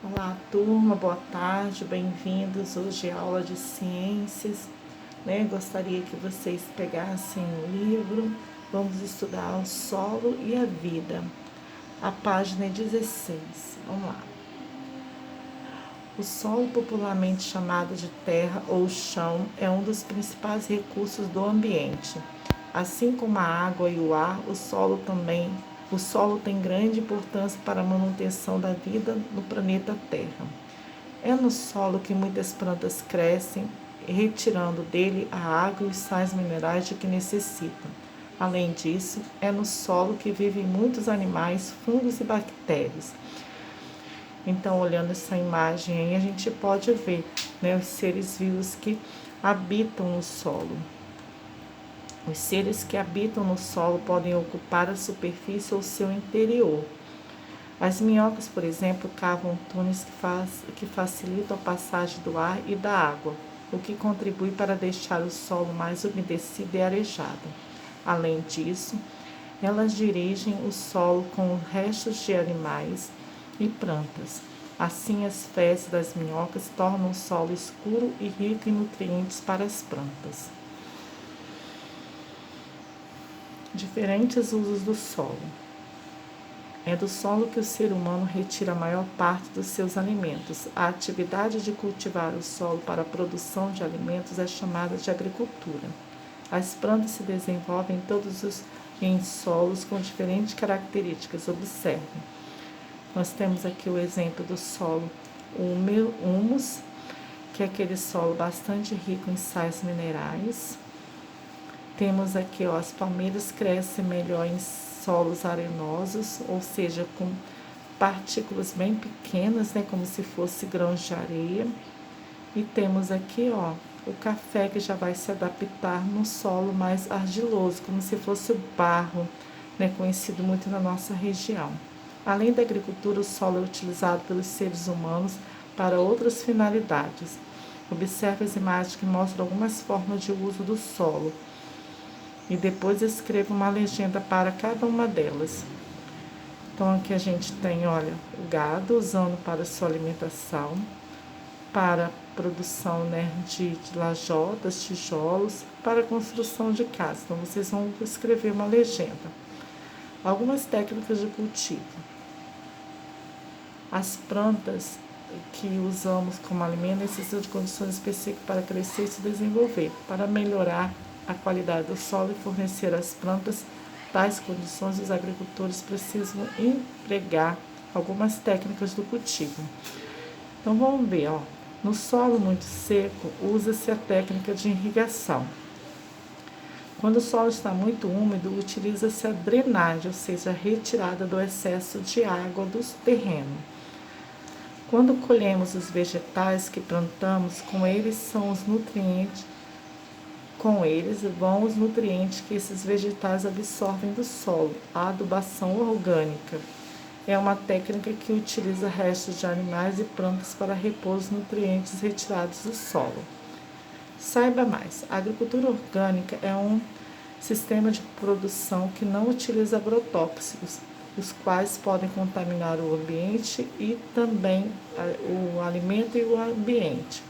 Olá, turma, boa tarde, bem-vindos. Hoje é aula de ciências, né? Gostaria que vocês pegassem o livro. Vamos estudar o solo e a vida. A página é 16. Vamos lá. O solo, popularmente chamado de terra ou chão, é um dos principais recursos do ambiente. Assim como a água e o ar, o solo tem grande importância para a manutenção da vida no planeta Terra. É no solo que muitas plantas crescem, retirando dele a água e os sais minerais de que necessitam. Além disso, é no solo que vivem muitos animais, fungos e bactérias. Então, olhando essa imagem aí, a gente pode ver, né, os seres vivos que habitam o solo. Os seres que habitam no solo podem ocupar a superfície ou seu interior. As minhocas, por exemplo, cavam túneis que facilitam a passagem do ar e da água, o que contribui para deixar o solo mais umedecido e arejado. Além disso, elas dirigem o solo com restos de animais e plantas. Assim, as fezes das minhocas tornam o solo escuro e rico em nutrientes para as plantas. Diferentes usos do solo. É do solo que o ser humano retira a maior parte dos seus alimentos. A atividade de cultivar o solo para a produção de alimentos é chamada de agricultura. As plantas se desenvolvem em solos com diferentes características. Observe. Nós temos aqui o exemplo do solo humus, que é aquele solo bastante rico em sais minerais. Temos aqui, as palmeiras crescem melhor em solos arenosos, ou seja, com partículas bem pequenas, né, como se fosse grãos de areia. E temos aqui, o café que já vai se adaptar no solo mais argiloso, como se fosse o barro, né, conhecido muito na nossa região. Além da agricultura, o solo é utilizado pelos seres humanos para outras finalidades. Observe as imagens que mostram algumas formas de uso do solo e depois escreva uma legenda para cada uma delas. Então aqui a gente tem, o gado usando para sua alimentação, para produção, né, de lajotas, tijolos, para a construção de casa. Então vocês vão escrever uma legenda. Algumas técnicas de cultivo. As plantas que usamos como alimento necessitam de condições específicas para crescer e se desenvolver. Para melhorar a qualidade do solo e fornecer às plantas tais condições, os agricultores precisam empregar algumas técnicas do cultivo. Então vamos ver, no solo muito seco, usa-se a técnica de irrigação. Quando o solo está muito úmido, utiliza-se a drenagem, ou seja, a retirada do excesso de água do terreno. Quando colhemos os vegetais que plantamos, com eles vão os nutrientes que esses vegetais absorvem do solo. A adubação orgânica é uma técnica que utiliza restos de animais e plantas para repor os nutrientes retirados do solo. Saiba mais, a agricultura orgânica é um sistema de produção que não utiliza agrotóxicos, os quais podem contaminar o ambiente e também o alimento e o ambiente.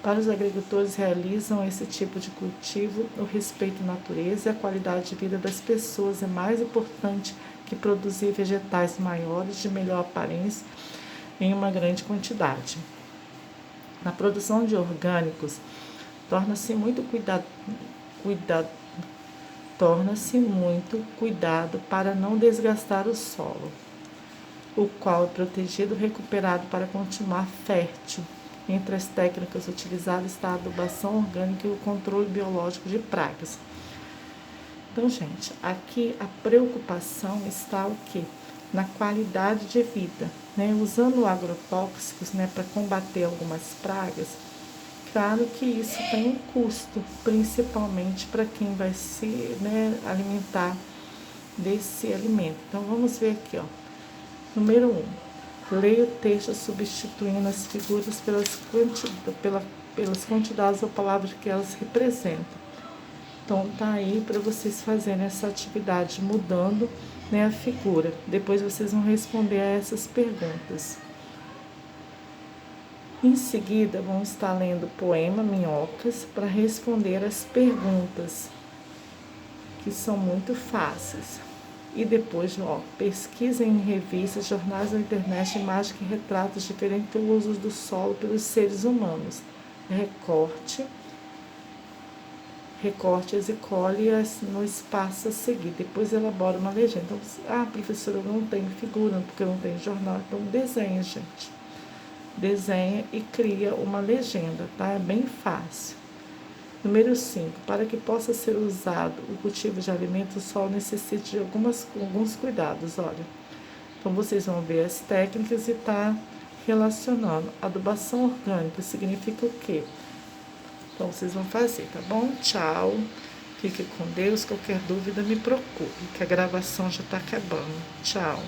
Para os agricultores realizam esse tipo de cultivo, o respeito à natureza e a qualidade de vida das pessoas é mais importante que produzir vegetais maiores de melhor aparência em uma grande quantidade. Na produção de orgânicos, torna-se muito cuidado para não desgastar o solo, o qual é protegido e recuperado para continuar fértil. Entre as técnicas utilizadas está a adubação orgânica e o controle biológico de pragas. Então, gente, aqui a preocupação está o quê? Na qualidade de vida, né? Usando agrotóxicos, né, para combater algumas pragas. Claro que isso tem um custo, principalmente para quem vai se, né, alimentar desse alimento. Então, vamos ver aqui, Número 1. Leia o texto substituindo as figuras pelas quantidades ou palavras que elas representam. Então, tá aí para vocês fazerem essa atividade, mudando, né, a figura. Depois vocês vão responder a essas perguntas. Em seguida, vão estar lendo o poema Minhocas para responder as perguntas, que são muito fáceis. E depois, pesquisem em revistas, jornais da internet, imagens que retratam os diferentes usos do solo pelos seres humanos. Recorte-as e colhe-as no espaço a seguir. Depois elabora uma legenda. Então, professora, eu não tenho figura, porque eu não tenho jornal. Então, desenha, gente. Desenha e cria uma legenda, tá? É bem fácil. Número 5. Para que possa ser usado o cultivo de alimentos, o solo necessita de alguns cuidados, olha. Então, vocês vão ver as técnicas e tá relacionando. Adubação orgânica significa o quê? Então, vocês vão fazer, tá bom? Tchau. Fique com Deus. Qualquer dúvida, me procure, que a gravação já tá acabando. Tchau.